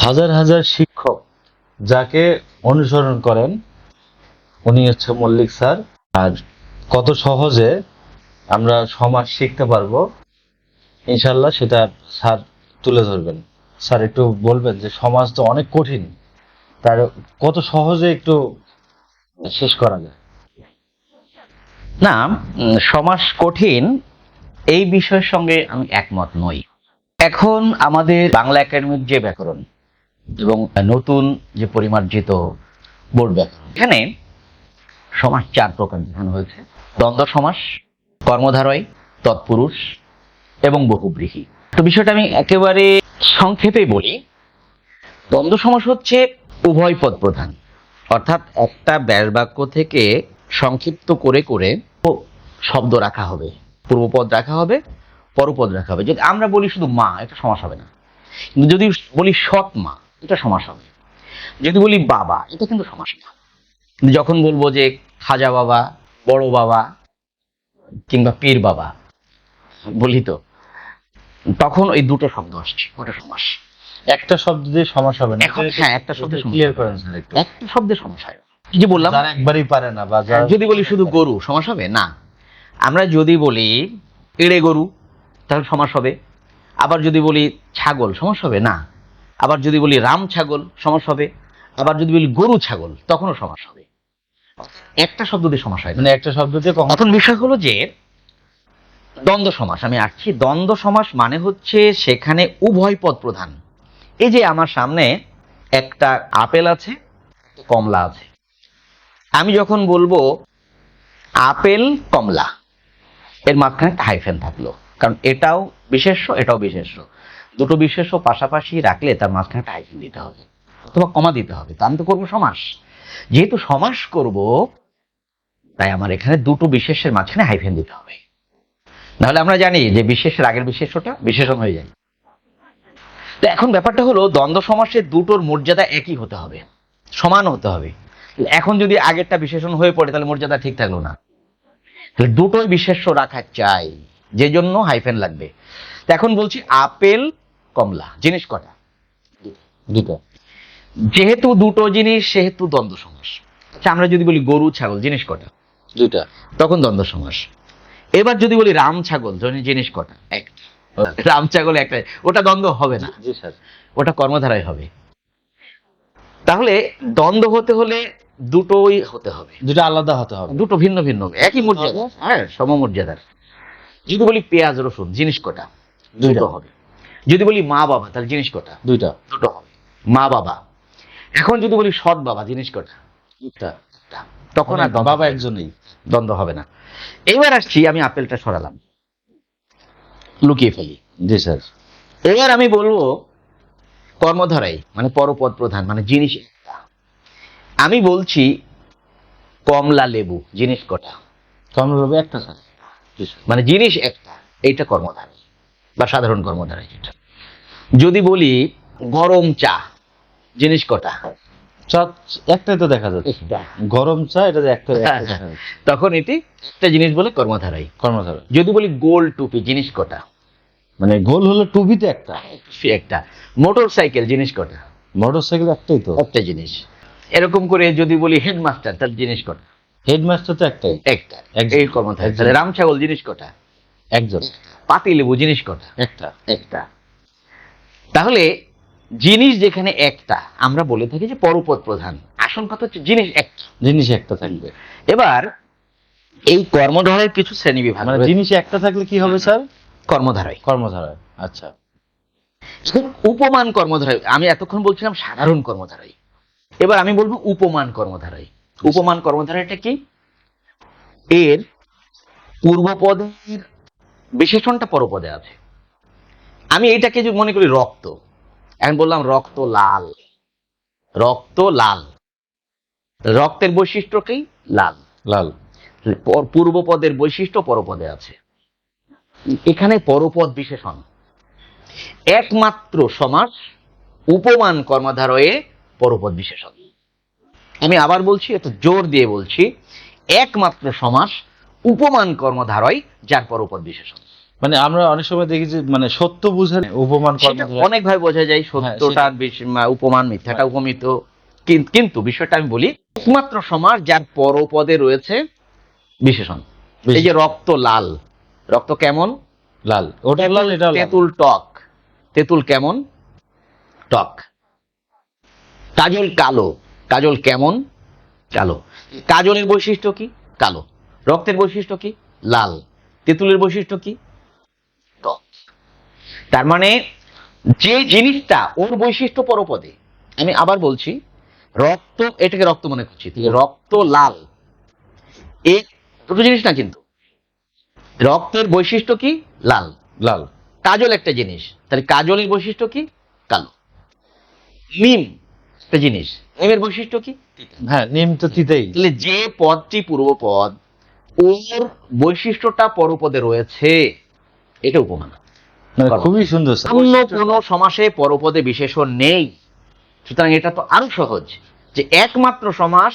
হাজার হাজার শিক্ষক যাকে অনুসরণ করেন উনি হচ্ছে মল্লিক স্যার। আর কত সহজে আমরা সমাজ শিখতে পারবো ইনশাল্লাহ সেটা স্যার তুলে ধরবেন। স্যার একটু বলবেন যে সমাজ তো অনেক কঠিন, তার কত সহজে একটু শেষ করা যায়। না, সমাজ কঠিন এই বিষয়ের সঙ্গে আমি একমত নই। এখন আমাদের বাংলা একাডেমির যে ব্যাকরণ এবং নতুন যে পরিমার্জিত বোর্ড ব্যাকরণ, এখানে সমাজ 4 প্রকার দেখানো হয়েছে: দ্বন্দ্ব সমাস, কর্মধারয়, তৎপুরুষ এবং বহুব্রীহি। তো বিষয়টা আমি একেবারে সংক্ষেপে বলি। দ্বন্দ্ব সমাস হচ্ছে উভয় পদ প্রধান, অর্থাৎ একটা ব্যাস বাক্য থেকে সংক্ষিপ্ত করে করে শব্দ রাখা হবে, পূর্বপদ রাখা হবে, পরপদ রাখা হবে। যদি আমরা বলি শুধু মা, এটা সমাস হবে না। কিন্তু যদি বলি সৎ মা, এটা সমাস হবে। যদি বলি বাবা, এটা কিন্তু সমাস না। কিন্তু যখন বলবো যে খাজা বাবা, বড় বাবা কিংবা পীর বাবা বলি, তো তখন ওই দুটো শব্দ আসছে, ওটা সমাস। একটা শব্দ দিয়ে সমাস হবে না। এখন হ্যাঁ, একটা শব্দে ক্লিয়ার করেন স্যার একটু। একটা শব্দে সমাস হয়। কি যে বললাম, যারা একবারই পারে না বা যারা যদি বলি শুধু গরু, সমাস হবে না। আমরা যদি বলি এড়ে গরু, তাহলে সমাস হবে। আবার যদি বলি ছাগল, সমাস হবে না। আবার যদি বলি রাম ছাগল, সমাস হবে। আবার যদি বলি গরু ছাগল, তখনও সমাস হবে। একটা শব্দ দিয়ে সমাস হয় না। মানে একটা শব্দ দিয়ে কখন এখন বিষয় হলো যে দ্বন্দ্ব সমাস। আমি আসছি, দ্বন্দ্ব সমাস মানে হচ্ছে সেখানে উভয় পদ প্রধান। এই যে আমার সামনে একটা আপেল আছে, কমলা আছে। আমি যখন বলবো আপেল কমলা, এর মাঝখানে একটা হাইফেন থাকলো, কারণ এটাও বিশেষ্য, এটাও বিশেষ্য। দুটো বিশেষ্য পাশাপাশি রাখলে তার মাঝখানে একটা হাইফেন দিতে হবে অথবা কমা দিতে হবে। তা আমি তো করবো সমাস। যেহেতু সমাস করব, তাই আমার এখানে দুটো বিশেষ্যের মাঝখানে হাইফেন দিতে হবে। নাহলে আমরা জানি যে বিশেষ্যের আগের বিশেষ্যটা বিশেষণ হয়ে যায়। তো এখন ব্যাপারটা হলো, দ্বন্দ্ব সমাসের দুটোর মর্যাদা একই হতে হবে, সমান হতে হবে। এখন যদি আগেরটা বিশেষণ হয়ে পড়ে, তাহলে মর্যাদা ঠিক থাকলো না। তাহলে দুটোই বিশেষ্য রাখা চাই, যে জন্য হাইফেন লাগবে। তো এখন বলছি আপেল কমলা, জিনিস কটা? দুটো। যেহেতু দুটো জিনিস, সেহেতু দ্বন্দ্ব সমাস। আচ্ছা, আমরা যদি বলি গরু ছাগল, জিনিস কটা? দুইটা। তখন দ্বন্দ্ব সমাস। এবার যদি বলি রাম ছাগল, জিনিস কটা? একটা। রাম ছাগল একটা, ওটা দ্বন্দ্ব হবে না, জি স্যার। ওটা কর্মধারায় হবে। তাহলে দ্বন্দ্ব হতে হলে দুটোই হতে হবে, দুটো আলাদা হতে হবে। দুটো ভিন্ন ভিন্ন, একই মর্যাদা, হ্যাঁ, সমমর্যাদার। যদি বলি পেঁয়াজ রসুন, জিনিস কটা? দুটো হবে। যদি বলি মা বাবা, তাহলে জিনিস কটা? দুইটা। দুটো হবে, মা বাবা। এখন যদি বলি সৎ বাবা, জিনিস কটা? একটা। তখন আর দ্বন্দ্ব বাবা হবে না। একজনই। দ্বন্দ্ব হবে না। এবার আসছি, আমি আপেলটা সরালাম, লুকিয়ে ফেলি। জি স্যার। এবার আমি বলবো কর্মধারায়, মানে পরপদ প্রধান, মানে জিনিস একটা। আমি বলছি কমলা লেবু, জিনিস কটা? কমলা লেবু একটা স্যার। জি স্যার। মানে জিনিস একটা, এইটা কর্মধারায় বা সাধারণ কর্মধারায় যেটা। যদি বলি গরম চা, জিনিস কটা? চা একটাই তো দেখা যাচ্ছে। গরম চা এটা একটা হ্যাঁ, দেখা হ্যাঁ। যাচ্ছে। তখন এটি একটা জিনিস বলে কর্মধারায়। কর্মধারা। যদি বলি গোল টুপি, জিনিস কটা? মানে গোল হলো টুপিতে একটা। সে একটা। মোটর সাইকেল, জিনিস কটা? মোটর সাইকেল একটাই তো। একটা জিনিস। এরকম করে যদি বলি হেডমাস্টার, তার জিনিস কটা? হেডমাস্টার তো একটাই। একটা। একজন। এই কর্মধারায়। একজন। তাহলে রাম ছাগল, জিনিস কটা? একজন। পাতি লেবু, জিনিস কটা? একটা। একটা। তাহলে জিনিস যেখানে একটা, আমরা বলে থাকি যে পরপদ প্রধান। আসল কথা হচ্ছে জিনিস একটা। জিনিস একটা থাকবে। এবার এই কর্মধারায় কিছু শ্রেণী বিভাগ মানে রয়েছে। জিনিস একটা থাকলে কি হবে স্যার? কর্মধারায়। কর্মধারায়। আচ্ছা। উপমান কর্মধারায়, আমি এতক্ষণ বলছিলাম সাধারণ কর্মধারায়, এবার আমি বলবো উপমান কর্মধারায়। উপমান কর্মধারায়টা কি? এর পূর্বপদের বিশেষণটা পরপদে আছে। আমি এইটাকে যদি মনে করি রক্ত, এখন বললাম রক্ত লাল, রক্ত লাল, রক্তের বৈশিষ্ট্য কি? লাল। লাল। পূর্বপদের বৈশিষ্ট্য পরপদে আছে। এখানে পরপদ বিশেষণ। একমাত্র সমাস উপমান কর্মধারয়ে পরপদ বিশেষণ। আমি আবার বলছি, একটু জোর দিয়ে বলছি, একমাত্র সমাস উপমান কর্মধারয় যার পরপদ বিশেষণ। মানে আমরা অনেক সময় দেখি যে মানে সত্য বুঝে উপমান সেটা কর্মধারয়। অনেকভাবে বোঝা যায়, হ্যাঁ, সত্যটা উপমান, মিথ্যাটা উপমিত। কিন্তু বিষয়টা আমি বলি, একমাত্র সমাস যার পরপদে রয়েছে বিশেষণ। এই যে রক্ত লাল, রক্ত কেমন? লাল, ওটা লাল, এটা লাল। তেঁতুল টক, তেঁতুল কেমন? টক। কাজল কালো, কাজল কেমন? কালো। কাজলের বৈশিষ্ট্য কি? কালো। রক্তের বৈশিষ্ট্য কি? লাল। তেঁতুলের বৈশিষ্ট্য কি? টক। তার মানে যে জিনিসটা ওর বৈশিষ্ট্য পরপদে, আমি আবার বলছি, রক্ত, এটাকে রক্ত মনে করছি, রক্ত লাল, এই দুটো জিনিস না কিন্তু। রক্তের বৈশিষ্ট্য কি? লাল। লাল। কাজল একটা জিনিস, তাহলে কাজলের বৈশিষ্ট্য কি? কালো। নিম একটা জিনিস, নিমের বৈশিষ্ট্য কি? হ্যাঁ, নিম তো তিতেই। তাহলে যে পদটি পূর্বপদ, ওর বৈশিষ্ট্যটা পরপদে রয়েছে, এটা উপমান। মানে খুবই সুন্দর স্যার। অন্য কোন সমাসে পরপদে বিশেষণ নেই, সুতরাং এটা তো আরো সহজ যে একমাত্র সমাস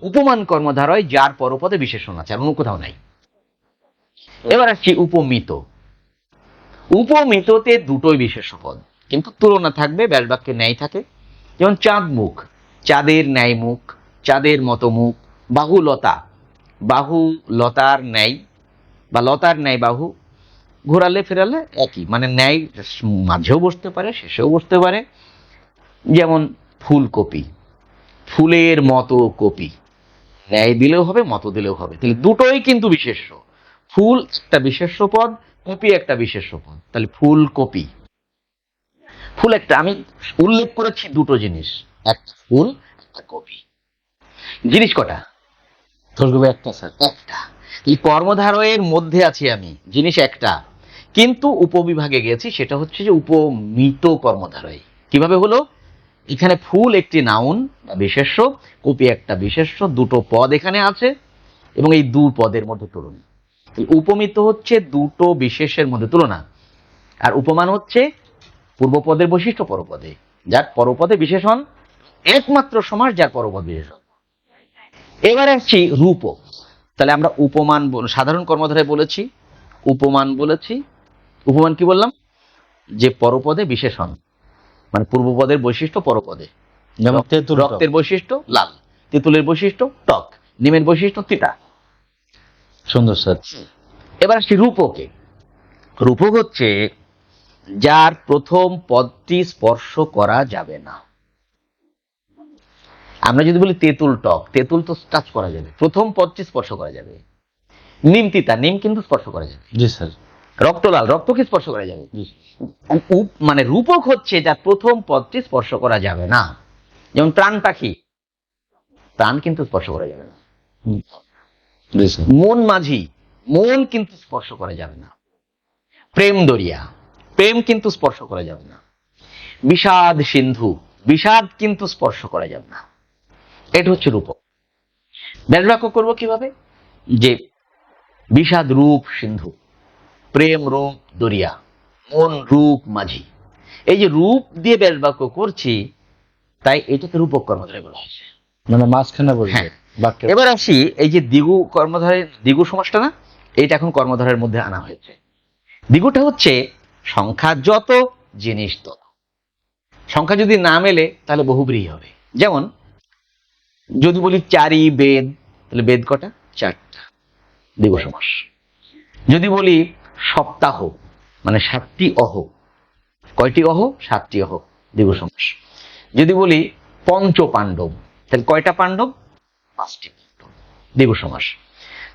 উপমান কর্মধারয় যার পরপদে বিশেষণ আছে, আর অন্য কোথাও নাই। এবার আসছি উপমিত। উপমিততে দুটোই বিশেষ্য পদ, কিন্তু তুলনা থাকবে, ব্যাস বাক্যে ন্যায় থাকে। যেমন চাঁদ মুখ, চাঁদের ন্যায় মুখ, চাঁদের মতো মুখ। বাহুলতা, বাহু লতার ন্যায়, বা লতার ন্যায় বাহু। ঘোরালে ফেরালে একই, মানে ন্যায় মাঝেও বসতে পারে, শেষেও বসতে পারে। যেমন ফুলকপি, ফুলের মতো কপি। ন্যায় দিলেও হবে, মতো দিলেও হবে, তাহলে দুটোই কিন্তু বিশেষ্য। ফুল একটা বিশেষ্য পদ, কপি একটা বিশেষ্য পদ, তাহলে ফুলকপি। ফুল একটা, আমি উল্লেখ করেছি দুটো জিনিস, একটা ফুল, একটা কপি। জিনিস কটা? ফুলকপি একটা স্যার। একটা। এই কর্মধারয়ের মধ্যে আছি আমি, জিনিস একটা, কিন্তু উপবিভাগে গেছি, সেটা হচ্ছে যে উপমিত কর্মধারয়। কিভাবে হলো? এখানে ফুল একটি নাউন বা বিশেষ্য, কপি একটা বিশেষ্য, দুটো পদ এখানে আছে, এবং এই দু পদের মধ্যে তুলনা। উপমিত হচ্ছে দুটো বিশেষের মধ্যে তুলনা, আর উপমান হচ্ছে পূর্বপদের বৈশিষ্ট্য পরপদে, যার পরপদে বিশেষণ, একমাত্র সমাস যার পরপদ বিশেষণ। এবারে আসছি রূপক। তাহলে আমরা উপমান সাধারণ কর্মধারায় বলেছি, উপমান বলেছি। উপমান কি বললাম? যে পরপদে বিশেষণ, মানে পূর্বপদের বৈশিষ্ট্য পরপদে। যেমন তেঁতুল, রক্তের বৈশিষ্ট্য লাল, তেঁতুলের বৈশিষ্ট্য টক, নিমের বৈশিষ্ট্য তিতা। সুন্দর স্যার। এবার আসছি রূপকে। রূপক হচ্ছে যার প্রথম পদটি স্পর্শ করা যাবে না। আমরা যদি বলি তেঁতুল টক, তেঁতুল তো টাচ করা যাবে, প্রথম পদটি স্পর্শ করা যাবে। নিম তিতা, নিম কিন্তু স্পর্শ করা যাবে। জি স্যার। রক্ত লাল, রক্তকে স্পর্শ করা যাবে। মানে রূপক হচ্ছে যার প্রথম পদটি স্পর্শ করা যাবে না। যেমন প্রাণ পাখি, প্রাণ কিন্তু স্পর্শ করা যাবে না। জি স্যার। মন মাঝি, মন কিন্তু স্পর্শ করা যাবে না। প্রেম দরিয়া, প্রেম কিন্তু স্পর্শ করা যাবে না। বিষাদ সিন্ধু, বিষাদ কিন্তু স্পর্শ করা যাবে না। এটা হচ্ছে রূপক। ব্যাস বাক্য করবো কিভাবে? যে বিষাদ রূপ সিন্ধু, প্রেম রূপ দরিয়া, মন রূপ মাঝি। এই যে রূপ দিয়ে ব্যাস বাক্য করছি, তাই এটাকে রূপক কর্মধারয় বলা হয়েছে। মানে মাঝখানে বলবে হ্যাঁ। বাক্যে। এবার আসি, এই যে দ্বিগু কর্মধারের দ্বিগু সমাসটা না, এটা এখন কর্মধারের মধ্যে আনা হয়েছে। দ্বিগুটা হচ্ছে সংখ্যা যত, জিনিস তত। সংখ্যা যদি না মেলে তাহলে বহুব্রীহি হবে। যেমন যদি বলি চারি বেদ, তাহলে বেদ কটা? চারটা, দ্বিগু সমাস। যদি বলি সপ্তাহ, মানে 7টি অহ, কয়টি অহ? 7টি অহ, দ্বিগু সমাস। যদি বলি পঞ্চ পাণ্ডব, তাহলে কয়টা পাণ্ডব? 5টি পাণ্ডব, দ্বিগু সমাস।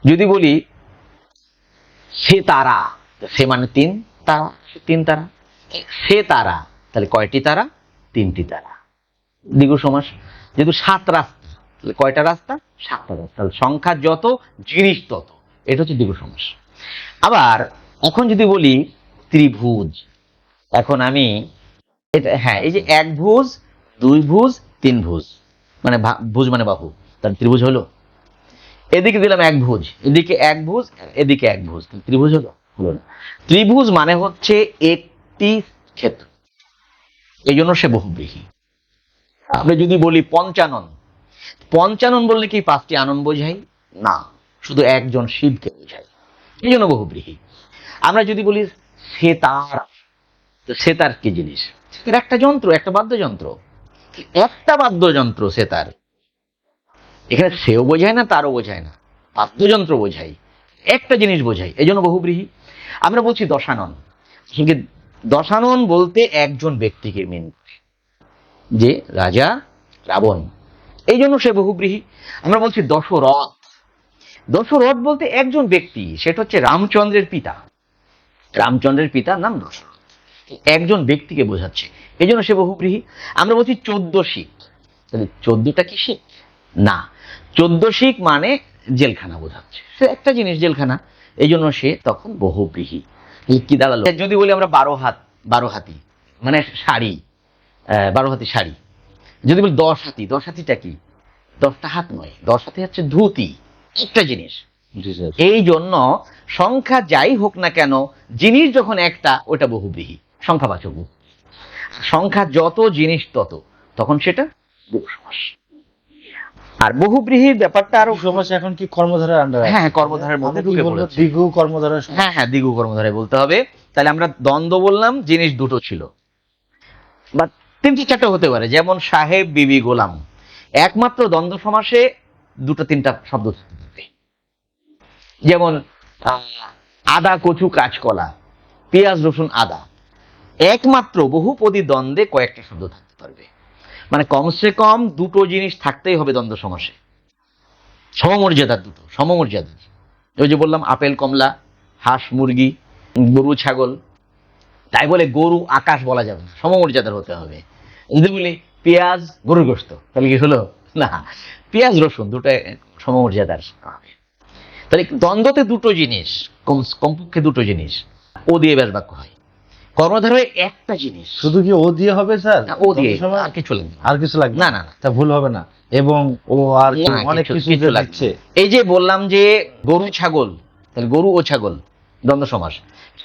যদি বলি সে তারা, সে মানে 3 তারা, 3 তারা, সে তারা, তাহলে কয়টি তারা? 3টি তারা, দ্বিগু সমাস। যেহেতু 7 রাস্তা, তাহলে কয়টা রাস্তা? 7টা রাস্তা। তাহলে সংখ্যা যত, জিনিস তত, এটা হচ্ছে দ্বিগু সমাস। আবার এখন যদি বলি ত্রিভুজ, এখন আমি এটা, হ্যাঁ, এই যে এক ভুজ, দুই ভুজ, তিন ভুজ, মানে ভুজ মানে বাহু, তাহলে ত্রিভুজ হলো। এদিকে দিলাম এক ভুজ, এদিকে এক ভুজ, এদিকে এক ভুজ, ত্রিভুজ হলো? হলো না। ত্রিভুজ মানে হচ্ছে একটি ক্ষেত্র, এই জন্য সে বহুব্রীহি। আমরা যদি বলি পঞ্চানন, পঞ্চানন বললে কি 5টি আনন বোঝাই? না, শুধু একজন শিবকে বোঝায়, এই জন্য বহুব্রীহি। আমরা যদি বলি সেতার, তো সেতার কি জিনিস? সেতার একটা যন্ত্র, একটা বাদ্যযন্ত্র, একটা বাদ্যযন্ত্র সেতার। এখানে সেও বোঝায় না, তারও বোঝায় না, বাদ্যযন্ত্র বোঝাই, একটা জিনিস বোঝাই, এই জন্য বহুব্রীহি। আমরা বলছি দশানন, কিন্তু দশানন বলতে একজন ব্যক্তিকে মিন করে, যে রাজা রাবণ, এই জন্য সে বহুব্রীহি। আমরা বলছি দশরথ, দশরথ বলতে একজন ব্যক্তি, সেটা হচ্ছে রামচন্দ্রের পিতা, রামচন্দ্রের পিতার নাম দশরথ, একজন ব্যক্তিকে বোঝাচ্ছে, এই জন্য সে বহুব্রীহি। আমরা বলছি 14 শিখ, তাহলে 14টা কি শিখ? না, 14 শিখ মানে জেলখানা বোঝাচ্ছে, সে একটা জিনিস জেলখানা, এই জন্য সে তখন বহুব্রীহি। কি দাঁড়ালো? যদি বলি আমরা 12 হাত, 12 হাতি মানে শাড়ি, 12 হাতি শাড়ি। যদি বলি 10 হাতি, 10 হাতিটা কি? 10টা হাত নয়, 10 হাতি হচ্ছে ধুতি, একটা জিনিস। জি স্যার। এই জন্য সংখ্যা যাই হোক না কেন, জিনিস যখন একটা, ওটা বহুব্রীহি, সংখ্যাবাচক বহু। সংখ্যা যত, জিনিস তত, তখন সেটা বহু সমাস। আর বহুব্রীহির ব্যাপারটা আরো, সমাস এখন কি কর্মধারার আন্ডারে? হ্যাঁ, কর্মধারার মধ্যে ঢুকে পড়েছে। দ্বিগু কর্মধারা। হ্যাঁ হ্যাঁ, দ্বিগু কর্মধারায় বলতে হবে। তাহলে আমরা দ্বন্দ্ব বললাম, জিনিস দুটো ছিল, বা 3-4টা হতে পারে, যেমন সাহেব, বিবি, গোলাম। একমাত্র দ্বন্দ্ব সমাসে 2-3টা শব্দ থাকতে পারবে, যেমন আদা, কচু, কাঁচকলা, পেঁয়াজ, রসুন, আদা। একমাত্র বহুপদী দ্বন্দ্বে কয়েকটা শব্দ থাকতে পারবে, মানে কমসে কম দুটো জিনিস থাকতেই হবে দ্বন্দ্ব সমাসে, সমমর্যাদার, দুটো সমমর্যাদার। ওই যে বললাম আপেল, কমলা, হাঁস, মুরগি, গরু, ছাগল। তাই বলে গরু আকাশ বলা যাবে না, সমমর্যাদার হতে হবে। যদি বলি পেঁয়াজ, গরুর গোশত, তাহলে কি হলো? না, পেঁয়াজ, রসুন দুটো সমমর্যাদার হবে। তাহলে দ্বন্দ্বতে দুটো জিনিস, কমপক্ষে দুটো জিনিস। ও দিয়ে ব্যাস বাক্য হয়। কর্মধারয় একটা জিনিস, শুধু কি ও দিয়ে হবে স্যার? ও দিয়ে, সময় আর কিছু লাগবে না। আর কিছু লাগবে না না না, তা ভুল হবে না। এবং ও আর কি না, অনেক কিছু কিছু লাগবে লাগছে। না। এই যে বললাম যে গরু, ছাগল, তাহলে গরু ও ছাগল দ্বন্দ্ব সমাস।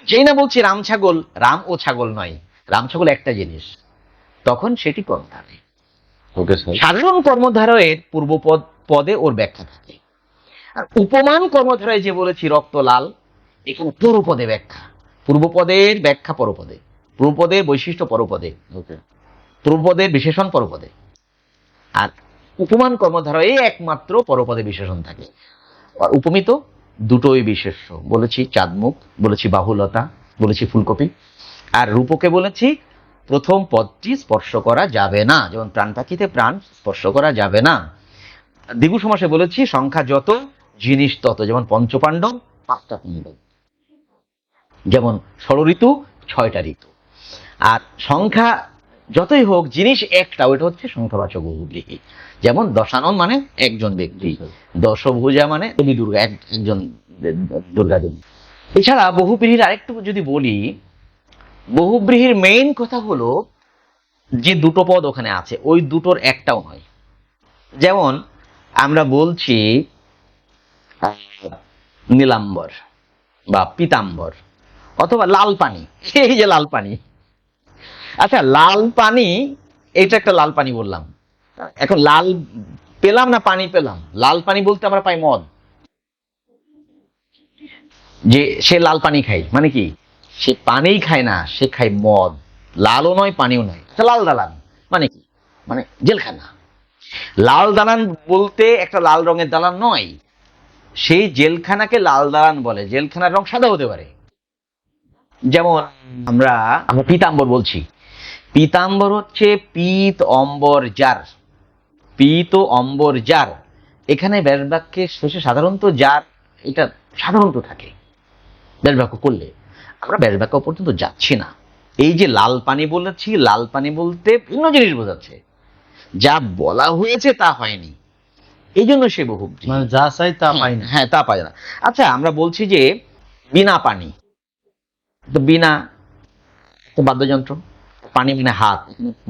যেই না বলছি রাম, ছাগল, রাম ও ছাগল নয়, রাম ছাগল একটা জিনিস, তখন সেটি কর্মধারয়। Okay sir. সাধারণ কর্মধারয়ের পূর্বপদ পদে ওর ব্যাখ্যা থাকে। আর উপমান কর্মধারয় যে বলেছি রক্ত লাল, এখানে পরপদে ব্যাখ্যা, পূর্বপদের ব্যাখ্যা পরপদে, পূর্বপদের বৈশিষ্ট্য পরপদে, ওকে। পূর্বপদের বিশেষণ পরপদে। আর উপমান কর্মধারয়ে একমাত্র পরপদে বিশেষণ থাকে। আর উপমিত দুটোই বিশেষ্য, বলেছি চাঁদমুখ, বলেছি বাহুলতা, বলেছি ফুলকপি। আর রূপকে বলেছি প্রথম পদটি স্পর্শ করা যাবে না, যেমন প্রাণ পাখিতে প্রাণ স্পর্শ করা যাবে না। দ্বিগু সমাসে বলেছি সংখ্যা যত, জিনিস তত, যেমন পঞ্চপাণ্ডব, 5টা পাণ্ডব, যেমন ষড়ঋতু, 6টা ঋতু। আর সংখ্যা যতই হোক, জিনিস একটা, ওইটা হচ্ছে সংখ্যাবাচক বহুব্রীহি। যেমন দশানন মানে একজন ব্যক্তি, দশভুজা মানে দেবী দুর্গা, একজন দুর্গা দেবী। এছাড়া বহুব্রীহির আরেকটু যদি বলি, বহুব্রীহির মেইন কথা হলো যে দুটো পদ ওখানে আছে, ওই দুটোর একটাও নয়। যেমন আমরা বলছি নীলাম্বর বা পীতাম্বর, অথবা লাল পানি, এই যে লাল পানি। আচ্ছা, লাল পানি, এটা একটা লাল পানি বললাম, এখন লাল পেলাম না পানি পেলাম? লাল পানি বলতে আমরা পাই মদ, যে সে লাল পানি খায় মানে কি? সে পানিই খায় না, সে খায় মদ। লালও নয়, পানিও নয়। আচ্ছা, লাল দালান মানে কি? মানে জেলখানা। লাল দালান বলতে একটা লাল রঙের দালান নয়, সেই জেলখানাকে লাল দালান বলে। জেলখানার রং সাদা হতে পারে। যেমন আমরা আমরা পীতাম্বর বলছি, পীতাম্বর হচ্ছে পীত অম্বর যার, পীত অম্বর যার। এখানে ব্যাস বাক্যের শেষে সাধারণত যার, এটা সাধারণত থাকে ব্যাস বাক্য করলে। আমরা ব্যাস বাক্য পর্যন্ত যাচ্ছি না। এই যে লাল পানি বলেছি, লাল পানি বলতে ভিন্ন জিনিস বোঝাচ্ছে, যা বলা হয়েছে তা হয়নি, এই জন্য সে বহুব্রীহি। মানে যা চাই তা পাই না। হ্যাঁ, তা পায় না। আচ্ছা, আমরা বলছি যে বিনা পানি, তো বিনা তো বাদ্যযন্ত্র, পানি মানে হাত,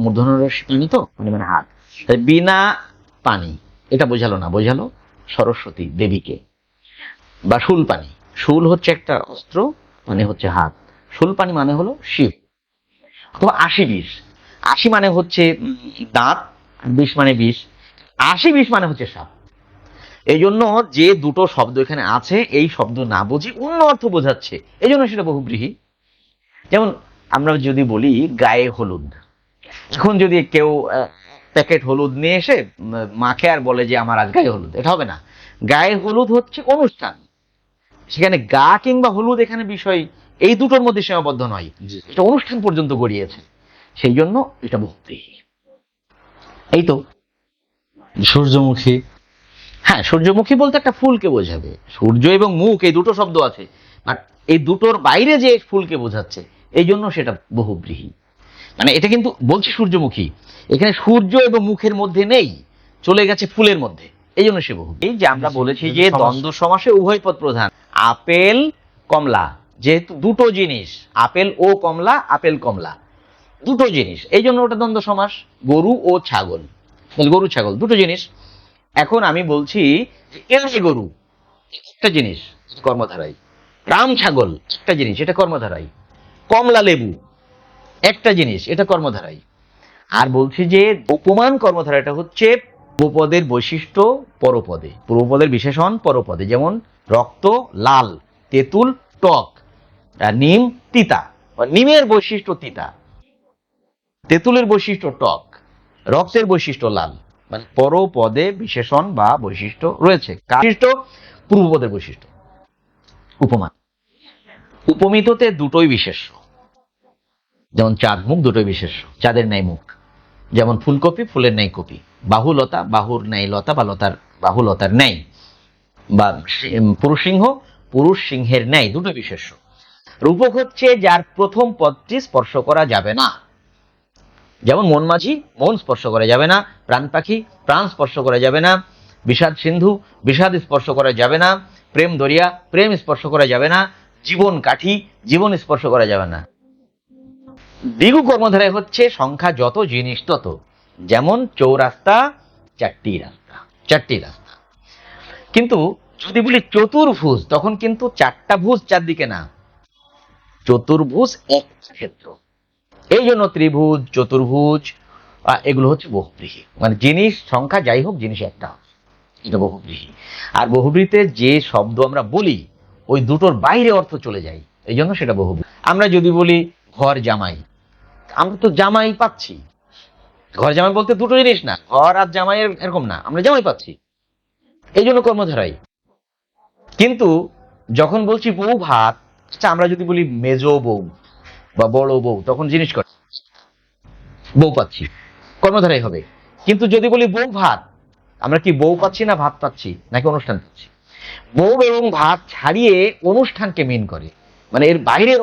মূর্ধন্যরস্য পানি, তো পানি মানে হাত। তাই বিনা পানি, এটা বোঝালো না, বোঝালো সরস্বতী দেবীকে। বা শুল পানি, শুল হচ্ছে একটা অস্ত্র, মানে হচ্ছে হাত, শুল পানি মানে হলো শিব। অথবা 80 বিষ, 80 মানে হচ্ছে দাঁত, 20 মানে বিষ, 80 বিষ মানে হচ্ছে সাপ। এই জন্য যে দুটো শব্দ এখানে আছে এই শব্দ না বুঝি অন্য অর্থ বোঝাচ্ছে, এই জন্য সেটা বহুব্রীহি। যেমন আমরা যদি বলি গায়ে হলুদ, এখন যদি কেউ প্যাকেট হলুদ নিয়ে এসে মাকে আর বলে যে আমার আজ গায়ে হলুদ, এটা হবে না। গায়ে হলুদ হচ্ছে অনুষ্ঠান, সেখানে গা কিংবা হলুদ এখানে বিষয় এই দুটোর মধ্যে সীমাবদ্ধ নয়, জি। এটা অনুষ্ঠান পর্যন্ত গড়িয়েছে, সেই জন্য এটা বহুব্রীহি। এই তো। সূর্যমুখী। হ্যাঁ, সূর্যমুখী বলতে একটা ফুলকে বোঝাবে, সূর্য এবং মুখ এই দুটো শব্দ আছে, আর এই দুটোর বাইরে যে ফুলকে বোঝাচ্ছে এই জন্য সেটা বহুব্রীহি। মানে এটা কিন্তু বলছি সূর্যমুখী, এখানে সূর্য এবং মুখের মধ্যে নেই, চলে গেছে ফুলের মধ্যে, এই জন্য সে বহুব্রীহি। এই যে আমরা বলেছি যে দ্বন্দ্ব সমাসে উভয় পদ প্রধান, আপেল কমলা, যেহেতু দুটো জিনিস, আপেল ও কমলা, আপেল কমলা দুটো জিনিস, এই জন্য ওটা দ্বন্দ্ব সমাস। গরু ও ছাগল, গরু ছাগল দুটো জিনিস। এখন আমি বলছি যে এলাহি গরু একটা জিনিস, কর্মধারায়। রাম ছাগল একটা জিনিস, এটা কর্মধারায়। কমলা লেবু একটা জিনিস, এটা কর্মধারায়। আর বলছি যে উপমান কর্মধারাটা হচ্ছে পূর্বপদের বৈশিষ্ট্য পরপদে, পূর্বপদের বিশেষণ পরপদে। যেমন রক্ত লাল, তেঁতুল টক, আর নিম তিতা। নিমের বৈশিষ্ট্য তিতা, তেঁতুলের বৈশিষ্ট্য টক, রক্তের বৈশিষ্ট্য লাল। মানে পরপদে বিশেষণ বা বৈশিষ্ট্য রয়েছে। কার বৈশিষ্ট্য? পূর্বপদের বৈশিষ্ট্য। উপমান, উপমিততে দুটোই বিশেষ্য, যেমন চাঁদ মুখ দুটোই বিশেষ্য, চাঁদের ন্যায় মুখ। যেমন ফুলকপি ফুলের ন্যায় কপি, বাহুলতা বাহুর ন্যায় লতা বা লতার বাহুলতার ন্যায়, বা পুরুষ সিংহ পুরুষ সিংহের ন্যায়, দুটো বিশেষ্য। রূপক হচ্ছে যার প্রথম পদটি স্পর্শ করা যাবে না। যেমন মন মাঝি মন স্পর্শ করা যাবে না, প্রাণ পাখি প্রাণ স্পর্শ করা যাবে না, বিষাদ সিন্ধু বিষাদ স্পর্শ করা যাবে না, প্রেম দরিয়া প্রেম স্পর্শ করা যাবে না, জীবন কাঠি জীবন স্পর্শ করা যাবে না। দ্বিগু কর্মধারায় হচ্ছে সংখ্যা যত জিনিস তত। যেমন চৌরাস্তা চারটি রাস্তা, চারটি রাস্তা। কিন্তু যদি বলি চতুর্ভুজ, তখন কিন্তু চারটা ভুজ চারদিকে না, চতুর্ভুজ এক ক্ষেত্র। এই জন্য ত্রিভুজ চতুর্ভুজ এগুলো হচ্ছে বহুব্রীহি। মানে জিনিস সংখ্যা যাই হোক, জিনিস একটা হবে, এটা বহুব্রীহি। আর বহুব্রীতে যে শব্দ আমরা বলি ওই দুটোর বাইরে অর্থ চলে যায়, এই জন্য সেটা বহুব্রীহি। আমরা যদি বলি ঘর জামাই, আমরা তো জামাই পাচ্ছি। ঘর জামাই বলতে দুটো জিনিস না, ঘর আর জামাই এরকম না, আমরা জামাই পাচ্ছি, এই জন্য কর্মধারাই। কিন্তু যখন বলছি বউ ভাত, আচ্ছা আমরা যদি বলি মেজো বউ বা বড় বউ, তখন জিনিস কর বউ পাচ্ছি, কর্মধারাই হবে। কিন্তু যদি বলি বউ ভাত, আমরা কি বউ পাচ্ছি না ভাত পাচ্ছি, নাকি অনুষ্ঠান পাচ্ছি? বউ এবং ভাত ছাড়িয়ে অনুষ্ঠানকে মিন করে, মানে এর বাইরের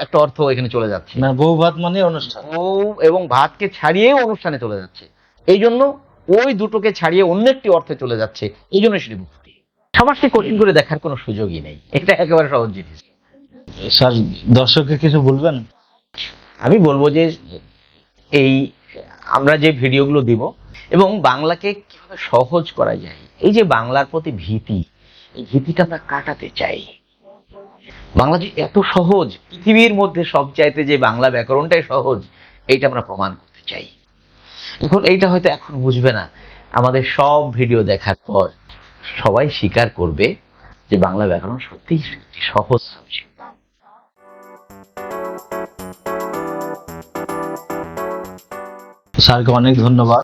একটা অর্থ এখানে চলে যাচ্ছে। না, বউ ভাত মানে অনুষ্ঠান। বউ এবং ভাতকে ছাড়িয়ে অনুষ্ঠানে চলে যাচ্ছে, এই জন্য ওই দুটোকে ছাড়িয়ে অন্য একটি অর্থে চলে যাচ্ছে, এই জন্য সেটি মুক্তি। সমাজকে কঠিন করে দেখার কোনো সুযোগই নেই, এটা একেবারে সহজ জিনিস। স্যার, দর্শককে কিছু বলবেন? আমি বলবো যে এই আমরা যে ভিডিওগুলো দিব এবং বাংলাকে কিভাবে সহজ করা যায়, এই যে বাংলার প্রতি ভীতি, এই ভীতিটা আমরা কাটাতে চাই। বাংলা যে এত সহজ, পৃথিবীর মধ্যে সবচাইতে যে বাংলা ব্যাকরণটাই সহজ, এইটা আমরা প্রমাণ করতে চাই। এখন এইটা হয়তো এখন বুঝবে না, আমাদের সব ভিডিও দেখার পর সবাই স্বীকার করবে যে বাংলা ব্যাকরণ সত্যিই সহজ সাবজেক্ট। স্যারকে অনেক ধন্যবাদ।